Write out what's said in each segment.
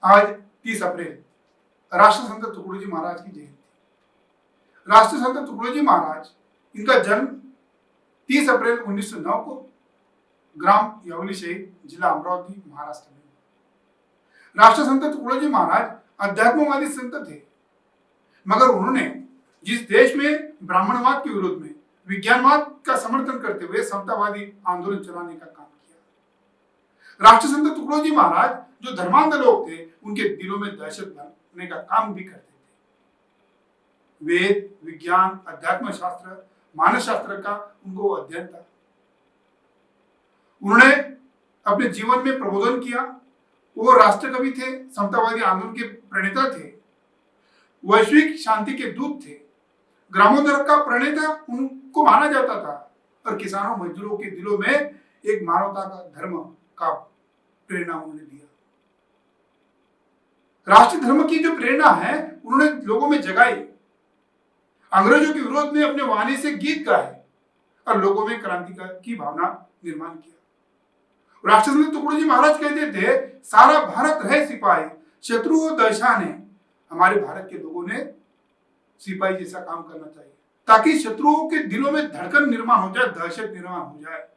आज 30 अप्रैल राष्ट्रसंत तुकडोजी महाराज की जयंती। राष्ट्रसंत तुकडोजी महाराज, इनका जन्म 30 अप्रैल 1909 को ग्राम यावली शहीद, जिला अमरावती, महाराष्ट्र में। राष्ट्रसंत तुकडोजी महाराज अध्यात्मवादी संत थे, मगर उन्होंने जिस देश में ब्राह्मणवाद के विरोध में विज्ञानवाद का समर्थन करते हुए समतावादी आंदोलन चलाने का काम किया। राष्ट्रसंत तुकडोजी महाराज जो धर्मांध लोग थे, उनके दिलों में दहशत भरने का काम भी करते थे। वेद, विज्ञान, अध्यात्म शास्त्र, मानस शास्त्र का उनको अध्ययन था। उन्होंने अपने जीवन में प्रबोधन किया। वो राष्ट्र कवि थे, समतावादी आंदोलन के प्रणेता थे, वैश्विक शांति के दूत थे, ग्रामोद्धार का प्रणेता उनको माना जाता था और किसानों मजदूरों के दिलों में एक मानवता का धर्म का प्रेरणा उन्होंने दिया। राष्ट्र धर्म की जो प्रेरणा है उन्होंने लोगों में जगाई। अंग्रेजों के विरोध में अपने वाणी से गीत गाए और लोगों में क्रांति की भावना निर्माण किया। राष्ट्रसंत तुकडोजी महाराज कहते थे, सारा भारत रहे सिपाही, शत्रु और दहशाने। हमारे भारत के लोगों ने सिपाही जैसा काम करना चाहिए ताकि शत्रुओं के दिलों में धड़कन निर्माण हो जाए, दहशत निर्माण हो जाए।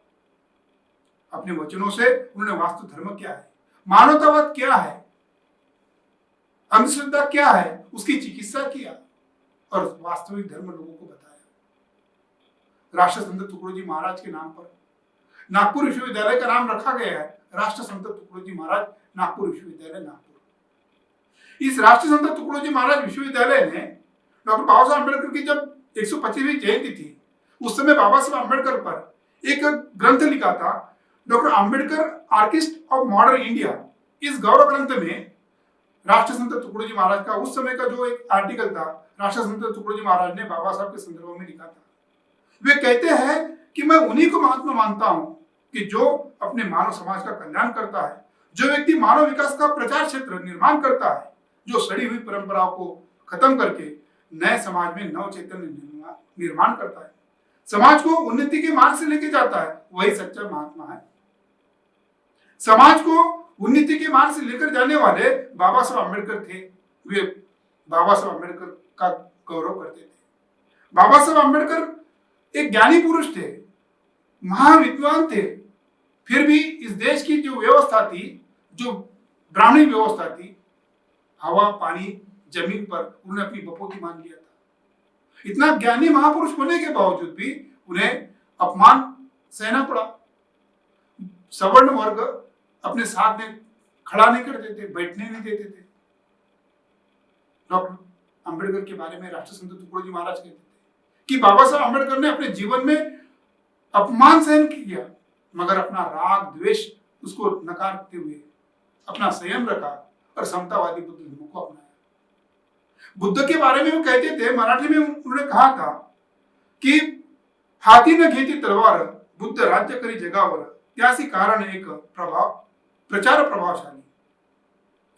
अपने वचनों से उन्होंने वास्तु धर्म क्या है, मानवतावाद क्या है, अंधश्रद्धा क्या है, उसकी चिकित्सा किया और वास्तविक धर्म लोगों को बताया। राष्ट्रसंत तुकडोजी महाराज के नाम पर नागपुर विश्वविद्यालय का नाम रखा गया है, राष्ट्रसंत तुकडोजी महाराज नागपुर विश्वविद्यालय, नागपुर। इस राष्ट्रसंत तुकडोजी महाराज विश्वविद्यालय ने डॉक्टर बाबा साहब अम्बेडकर की जब 125वीं जयंती थी, उस समय बाबा साहब अम्बेडकर पर एक ग्रंथ लिखा था, डॉक्टर अम्बेडकर आर्किस्ट ऑफ मॉडर्न इंडिया। इस गौरव ग्रंथ में राष्ट्रसंत तुकडोजी महाराज का उस समय का जो एक आर्टिकल था, राष्ट्रसंत तुकडोजी महाराज ने बाबा साहब के संदर्भ में लिखा था। वे कहते हैं कि मैं उन्हीं को महात्मा मानता हूं कि जो अपने मानव समाज का कल्याण करता है, जो व्यक्ति मानव विकास का प्रचार क्षेत्र निर्माण करता है, जो सड़ी हुई परंपराओं को खत्म करके नए समाज में नव चैतन्य निर्माण करता है, समाज को उन्नति के मार्ग से लेके जाता है, वही सच्चा महात्मा है। समाज को उन्नति के मार्ग से लेकर जाने वाले बाबा साहब अम्बेडकर थे। वे बाबा साहब अम्बेडकर का गौरव करते थे। बाबा साहब अम्बेडकर एक ज्ञानी पुरुष थे, महाविद्वान थे, फिर भी इस देश की जो व्यवस्था थी, जो ब्राह्मणी व्यवस्था थी, हवा, पानी, जमीन पर उन्होंने अपनी बपोती मान लिया था। इतना ज्ञानी महापुरुष होने के बावजूद भी उन्हें अपमान सहना पड़ा। सवर्ण वर्ग अपने साथ में खड़ा नहीं करते थे, बैठने नहीं देते थे। डॉक्टर अंबेडकर के बारे में राष्ट्रसंत तुकडोजी महाराज कहते थे कि बाबा साहब अम्बेडकर ने अपने जीवन में अपमान सहन किया, मगर अपना राग द्वेष उसको नकारते हुए अपना संयम रखा और समतावादी बुद्ध धर्म को अपनाया। बुद्ध के बारे में वो कहते थे, मराठी में उन्होंने कहा था कि हाथी न घेती तलवार, बुद्ध राज्य करी जगावर, त्यासी कारण एक प्रचार प्रभावशाली।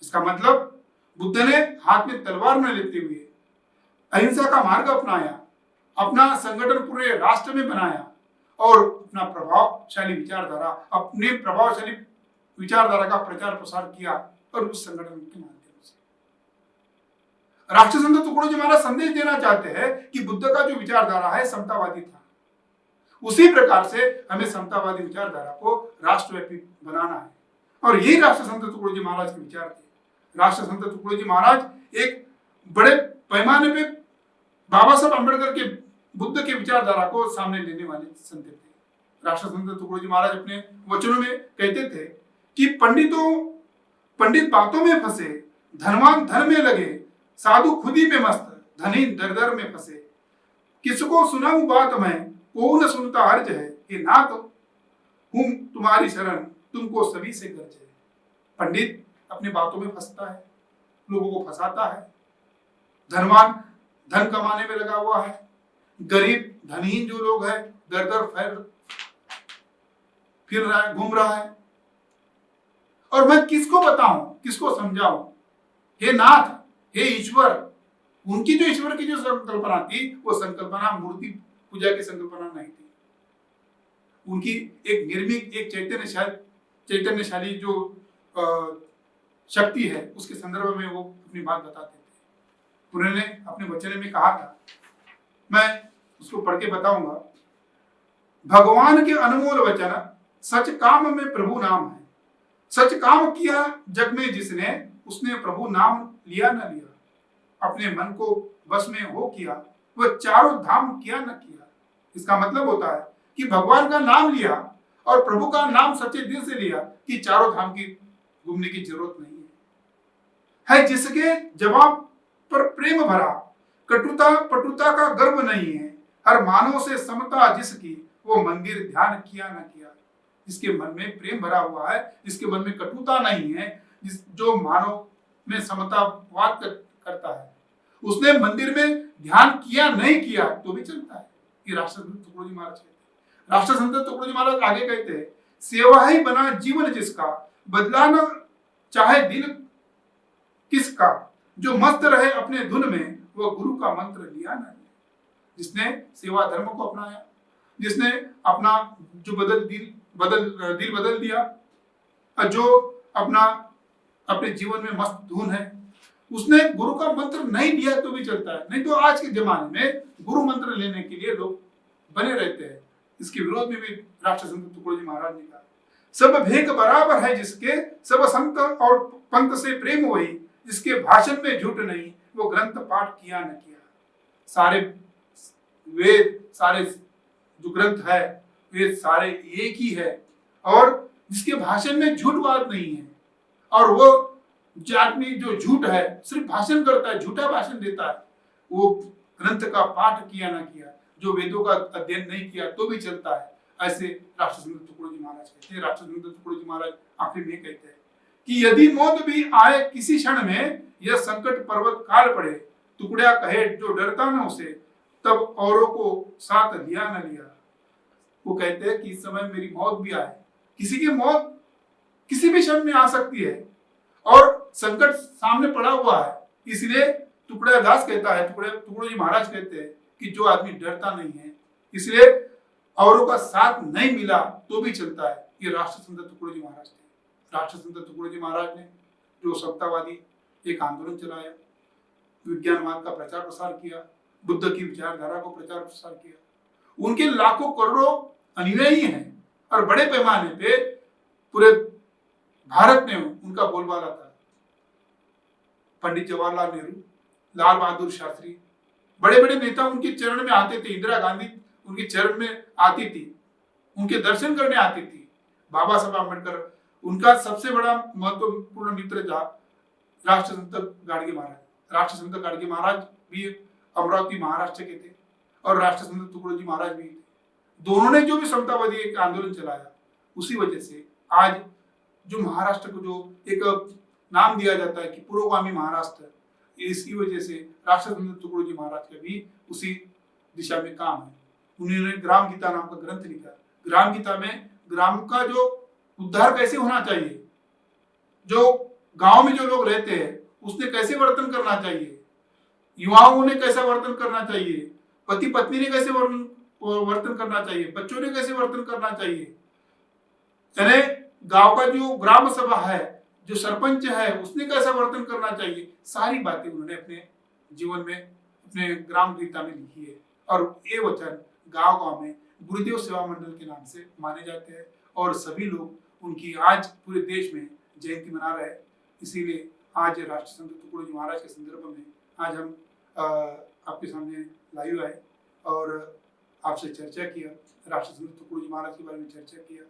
इसका मतलब बुद्ध ने हाथ में तलवार न लेते हुए अहिंसा का मार्ग अपनाया, अपना संगठन पूरे राष्ट्र में बनाया और अपनी प्रभावशाली विचारधारा का प्रचार प्रसार किया और उस संगठन के माध्यम से। राष्ट्रसंत तुकडोजी महाराज संदेश देना चाहते हैं कि बुद्ध का जो विचारधारा है समतावादी था, उसी प्रकार से हमें समतावादी विचारधारा को राष्ट्रव्यापी बनाना है और यही राष्ट्रसंत तुकडोजी महाराज के विचार थे। राष्ट्रसंत तुकडोजी महाराज एक बड़े पैमाने पे बाबा साहब अम्बेडकर के बुद्ध के विचारधारा को सामने लेने वाले संत थे। राष्ट्रसंत तुकडोजी महाराज अपने वचनों में कहते थे कि पंडित बातों में फंसे, धनवान धन में लगे, साधु खुदी में मस्त, धनी दर दर में फंसे, किसको सुनाऊं बात मैं, को न सुनता अर्ज है, ये नाथ हूं तुम्हारी शरण, तुमको सभी से गर्ज है। पंडित अपनी बातों में फंसता है, लोगों को फंसाता है, धनवान धन कमाने में लगा हुआ है, गरीब धनहीन जो लोग हैं दर दर फिर रहा है, घूम रहा है, और मैं किसको बताऊं, किसको समझाऊं। हे नाथ, हे ईश्वर, उनकी जो ईश्वर की जो संकल्पना थी, वो संकल्पना मूर्ति पूजा की संकल्पना नहीं थी। उनकी एक निर्मिक, एक चैतन्यशाली जो शक्ति है उसके संदर्भ में वो अपनी बात बताते थे। उन्होंने अपने वचन में कहा था, मैं उसको पढ़ के बताऊंगा। भगवान के अनमोल वचन, सच काम में प्रभु नाम है। सच काम किया जग में जिसने, उसने प्रभु नाम लिया न लिया। अपने मन को बस में हो किया, वह चारों धाम किया न किया। इसका मतलब होता है कि भगवान का नाम लिया और प्रभु का नाम सच्चे दिल से लिया कि चारों धाम की घूमने की जरूरत नहीं है जिसके जवाब पर प्रेम भरा, कटुता पटुता का गर्व नहीं है। हर मानव से समता जिसकी, वो मंदिर ध्यान किया न किया। जिसके मन में प्रेम भरा हुआ है, जिसके मन में कटुता नहीं है, जो मानव में समतावाद करता है, उसने मंदिर में ध्यान किया नहीं किया तो भी चलता है। ये राष्ट्रसंत तुकडोजी महाराज कहते हैं। राष्ट्रसंत तुकडोजी महाराज आगे कहते हैं, सेवा ही बना जीवन जिसका, बदलाना चाहे दिल किसका। जो मस्त रहे अपने धुन में, वह गुरु का मंत्र लिया नहीं। जिसने सेवा धर्म को अपनाया, जिसने अपना जो दिल बदल दिया, जो अपना अपने जीवन में मस्त धुन है, उसने गुरु का मंत्र नहीं लिया तो भी चलता है। नहीं तो आज के जमाने में गुरु मंत्र लेने के लिए लोग बने रहते हैं। इसके विरोध में भी राष्ट्रसंत तुकडोजी महाराज ने कहा, सब भेद बराबर है जिसके, सब संत और पंथ से प्रेम वही। जिसके भाषण में झूठ नहीं, वो ग्रंथ पाठ किया न किया। सारे वेद, सारे जो ग्रंथ है, वे सारे एक ही है। और जिसके भाषण में झूठ बात नहीं है, और वो जो आदमी जो झूठ है, सिर्फ भाषण करता है, झूठा भाषण देता है, वो ग्रंथ का पाठ किया ना किया, जो वेदों का अध्ययन नहीं किया तो भी चलता है। ऐसे राष्ट्रसंत तुकडोजी महाराज कहते हैं। राष्ट्रसंत तुकडोजी महाराज आखिर में कहते हैं कि यदि मौत भी आए किसी क्षण में, यह संकट पर्वत काल पड़े, टुकड़ा कहे जो डरता न उसे, तब औरों को साथ लिया न लिया। वो कहते हैं कि इस समय मेरी मौत भी आए, किसी की मौत किसी भी क्षण में आ सकती है और संकट सामने पड़ा हुआ है, इसलिए टुकड़ा दास कहता है, तुकडोजी महाराज कहते हैं कि जो आदमी डरता नहीं है, इसलिए औरों का साथ नहीं मिला तो भी चलता है। ये राष्ट्रसंत तुकडोजी महाराज थे। राष्ट्रसंत तुकडोजी महाराज ने जो समतावादी एक आंदोलन चलाया, विज्ञानवाद का प्रचार प्रसार किया, बुद्ध की विचारधारा को प्रचार प्रसार किया, उनके लाखों करोड़ों अनुयायी हैं और बड़े पैमाने पे पूरे भारत में उनका बोलबाला था। पंडित जवाहरलाल नेहरू, लाल बहादुर शास्त्री, बड़े बड़े नेता उनके चरण में आते थे। इंदिरा गांधी उनके चरण में आती थी, उनके दर्शन करने आती थी। बाबा साहब अम्बेडकर, उनका सबसे बड़ा महत्वपूर्ण मित्र था राष्ट्रसंत गाडगे महाराज। राष्ट्रसंत गाडगे महाराज भी अमरावती महाराष्ट्र के थे और राष्ट्रसंत तुकडोजी महाराज भी थे। दोनों ने जो भी समतावादी एक आंदोलन चलाया, उसी वजह से आज जो महाराष्ट्र को जो एक नाम दिया जाता है कि पुरोगामी महाराष्ट्र, इसकी वजह से राष्ट्रसंत तुकडोजी महाराज का भी उसी दिशा में काम है। उन्होंने ग्राम गीता नाम का ग्रंथ लिखा। ग्राम गीता में ग्राम का जो उद्धार कैसे होना चाहिए, जो गांव में जो लोग रहते हैं उसने कैसे वर्तन करना चाहिए, युवाओं ने कैसा वर्तन करना चाहिए, पति पत्नी ने कैसे वर्तन करना चाहिए, बच्चों ने कैसे वर्तन करना चाहिए, यानी गांव का जो ग्राम सभा है, जो सरपंच है, उसने कैसा वर्तन करना चाहिए, सारी बातें उन्होंने अपने जीवन में अपने ग्राम गीता में लिखी है। और ये वचन गांव गांव में गुरुदेव सेवा मंडल के नाम से माने जाते हैं और सभी लोग उनकी आज पूरे देश में जयंती मना रहे हैं। इसीलिए आज राष्ट्रसंत तुकडोजी महाराज के संदर्भ में आज हम आपके सामने लाइव आए और आपसे चर्चा किया, राष्ट्रसंत तुकडोजी महाराज के बारे में चर्चा किया।